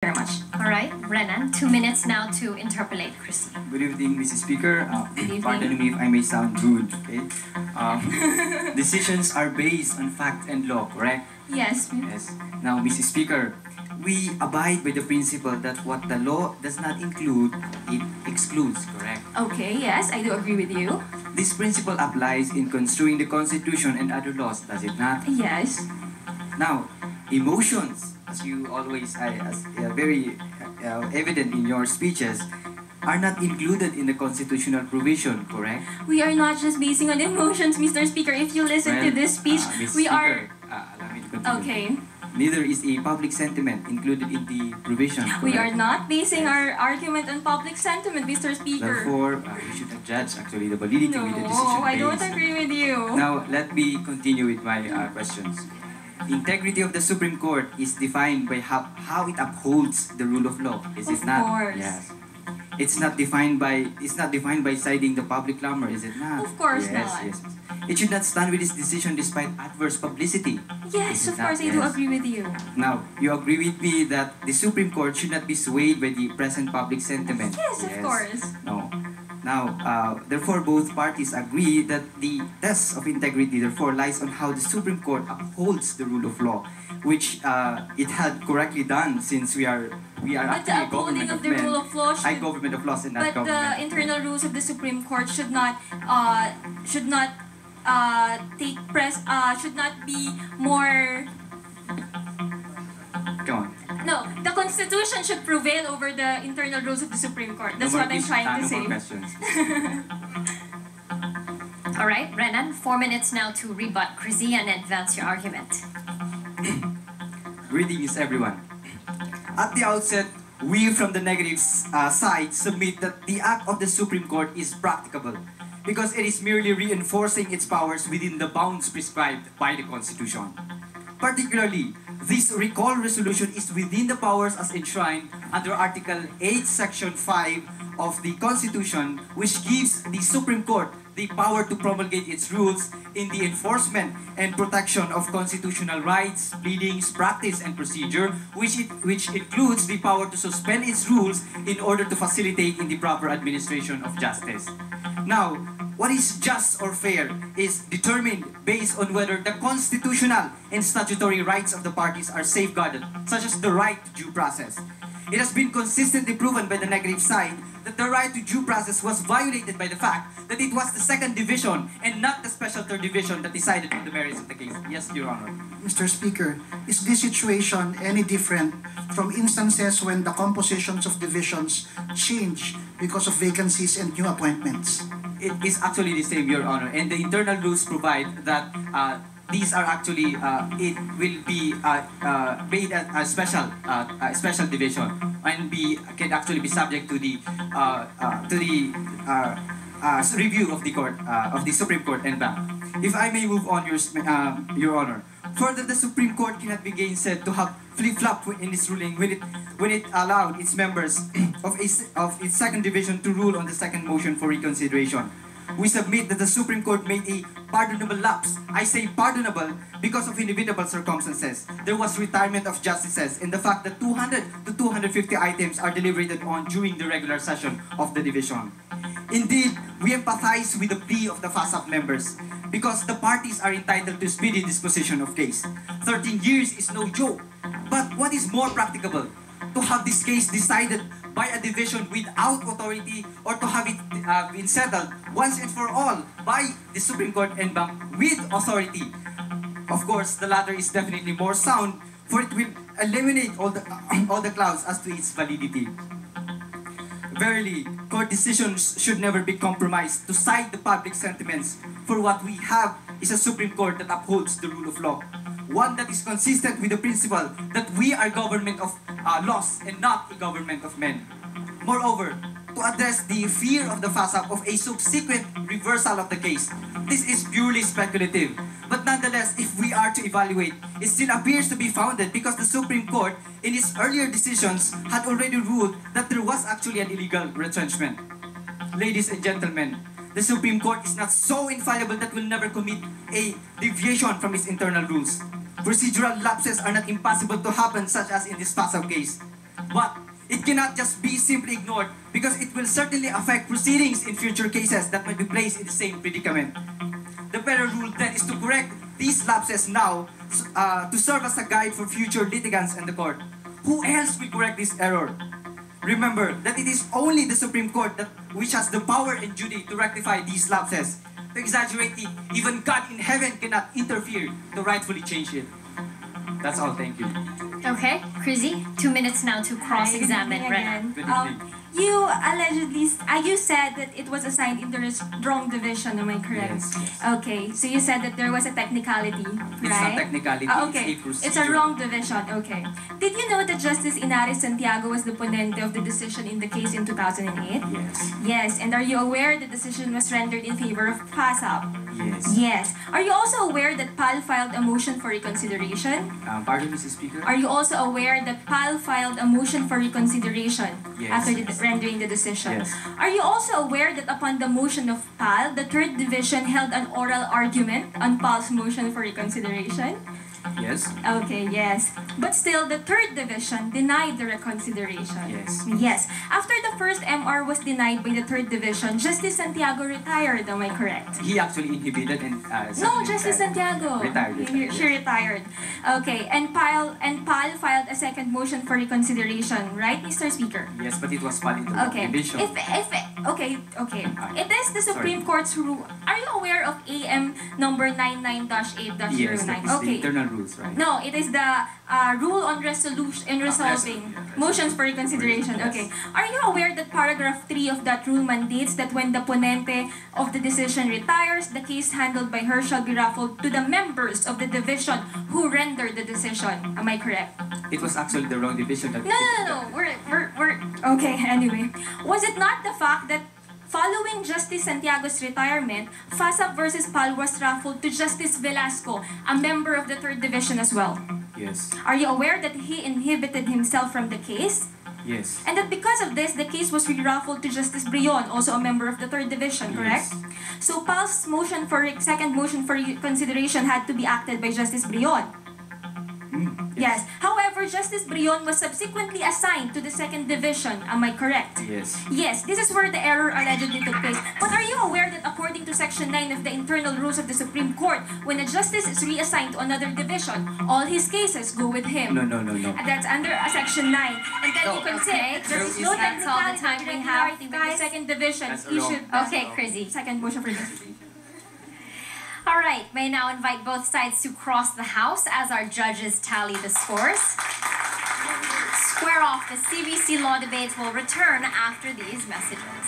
Very much. All right, Renan, 2 minutes now to interpolate Chrissy. Good evening, Mrs. Speaker. Good evening. Pardon me if I may sound rude, okay? Decisions are based on fact and law, correct? Yes. Yes. Now, Mrs. Speaker, we abide by the principle that what the law does not include, it excludes, correct? Okay, yes, I do agree with you. This principle applies in construing the Constitution and other laws, does it not? Yes. Now, emotions, as you always, very evident in your speeches, are not included in the constitutional provision, correct? We are not just basing on emotions, Mr. Speaker. If you listen to this speech, we are... Allow me to continue. Okay. Neither is a public sentiment included in the provision, correct? We are not basing our argument on public sentiment, Mr. Speaker. Therefore, we should not judge actually the validity No, with the decision I don't based. agree with you. Now, let me continue with my questions. Integrity of the Supreme Court is defined by how it upholds the rule of law. Is it not? Of course. Yes. It's not defined by citing the public clamor, is it not? Of course yes, not. Yes. It should not stand with its decision despite adverse publicity. Yes, Is it of not? course, I do Yes. agree with you. Now, you agree with me that the Supreme Court should not be swayed by the present public sentiment. Yes, of course. No. Now, therefore, both parties agree that the test of integrity, therefore, lies on how the Supreme Court upholds the rule of law, which it had correctly done since we are But the actually a upholding government of of the men. rule of law I should... government of laws and not But the government. internal rules of the Supreme Court should not should not be more... Come on. No, the Constitution should prevail over the internal rules of the Supreme Court. That's what I'm trying to No say. more questions. All right, Renan, 4 minutes now to rebut Chrissy and advance your argument. Greetings, everyone. At the outset, we from the negative side submit that the act of the Supreme Court is practicable because it is merely reinforcing its powers within the bounds prescribed by the Constitution. Particularly, this recall resolution is within the powers as enshrined under Article 8, Section 5 of the Constitution, which gives the Supreme Court the power to promulgate its rules in the enforcement and protection of constitutional rights, pleadings, practice, and procedure, which includes the power to suspend its rules in order to facilitate in the proper administration of justice. Now, what is just or fair is determined based on whether the constitutional and statutory rights of the parties are safeguarded, such as the right to due process. It has been consistently proven by the negative side that the right to due process was violated by the fact that it was the second division and not the special third division that decided on the merits of the case. Yes, Your Honor. Mr. Speaker, is this situation any different from instances when the compositions of divisions change because of vacancies and new appointments? It is actually the same, Your Honor, and the internal rules provide that these are actually it will be made a special division and can actually be subject to the review of the court of the Supreme Court and back. If I may move on, Your Honor. Further, the Supreme Court cannot be gainsaid to have flip-flop in its ruling when it allowed its members of its second division to rule on the second motion for reconsideration. We submit that the Supreme Court made a pardonable lapse. I say pardonable because of inevitable circumstances. There was retirement of justices and the fact that 200 to 250 items are deliberated on during the regular session of the division. Indeed, we empathize with the plea of the FASAP members because the parties are entitled to speedy disposition of case. 13 years is no joke. But what is more practicable? To have this case decided by a division without authority or to have it been settled once and for all by the Supreme Court en banc with authority. Of course, the latter is definitely more sound for it will eliminate all the clouds as to its validity. Verily, court decisions should never be compromised to cite the public sentiments, for what we have is a Supreme Court that upholds the rule of law. One that is consistent with the principle that we are government of laws and not a government of men. Moreover, to address the fear of the FASAP of a subsequent reversal of the case, this is purely speculative. But nonetheless, if we are to evaluate, it still appears to be founded because the Supreme Court, in its earlier decisions, had already ruled that there was actually an illegal retrenchment. Ladies and gentlemen, the Supreme Court is not so infallible that will never commit a deviation from its internal rules. Procedural lapses are not impossible to happen, such as in this FASAP case. But it cannot just be simply ignored because it will certainly affect proceedings in future cases that might be placed in the same predicament. The better rule then is to correct these lapses now to serve as a guide for future litigants in the court. Who else will correct this error? Remember that it is only the Supreme Court which has the power and duty to rectify these lapses. To exaggerate it, even God in heaven cannot interfere to rightfully change it. That's all, thank you. Okay, Chrissy, 2 minutes now to cross-examine Ren. Good evening. You allegedly, you said that it was assigned in the wrong division, am I correct? Yes, yes. Okay, so you said that there was a technicality, right? It's not technicality, Okay, it's a procedure. it's a wrong division, okay. Did you know that Justice Inaris Santiago was the ponente of the decision in the case in 2008? Yes. Yes, and are you aware the decision was rendered in favor of PASAP? Yes. Yes. Are you also aware that PAL filed a motion for reconsideration? Pardon, Mr. Speaker? Are you also aware that PAL filed a motion for reconsideration Yes, after yes. rendering the decision? Yes. Are you also aware that upon the motion of PAL, the third division held an oral argument on PAL's motion for reconsideration? Yes. Okay, yes. But still, the third division denied the reconsideration. Yes. Yes. After the first MR was denied by the third division, Justice Santiago retired, am I correct? He actually inhibited and... No, Justice Santiago. Retired. She retired. Okay, and PAL filed a second motion for reconsideration, right, Mr. Speaker? Yes, but it was filed into the Okay. division. Okay. It is the Supreme Court's rule. Are you aware of AM number 99-8-09? Yes, that is the Okay. internal rules, right? No, it is the rule on resolution in resolving motions for reconsideration. Yes. Okay. Are you aware that paragraph 3 of that rule mandates that when the ponente of the decision retires, the case handled by her shall be raffled to the members of the division who rendered the decision? Am I correct? It was actually the wrong division that... No. We're okay. Anyway, was it not the fact that following Justice Santiago's retirement, FASAP versus PAL was raffled to Justice Velasco, a member of the third division as well? Yes. Are you aware that he inhibited himself from the case? Yes. And that because of this, the case was re-raffled to Justice Brion, also a member of the third division, correct? Yes. So PAL's second motion for consideration had to be acted by Justice Brion. Yes. However, Justice Brion was subsequently assigned to the second division. Am I correct? Yes. Yes, this is where the error allegedly took place. But are you aware that according to Section 9 of the Internal Rules of the Supreme Court, when a justice is reassigned to another division, all his cases go with him? No. And that's under Section 9. And then you can say there is no That's all the technicality time we have, with the second division. That's He wrong. should Okay, Chrissy. second motion for consideration. All right, may now invite both sides to cross the house as our judges tally the scores. Square off. The CVC Law Debates will return after these messages.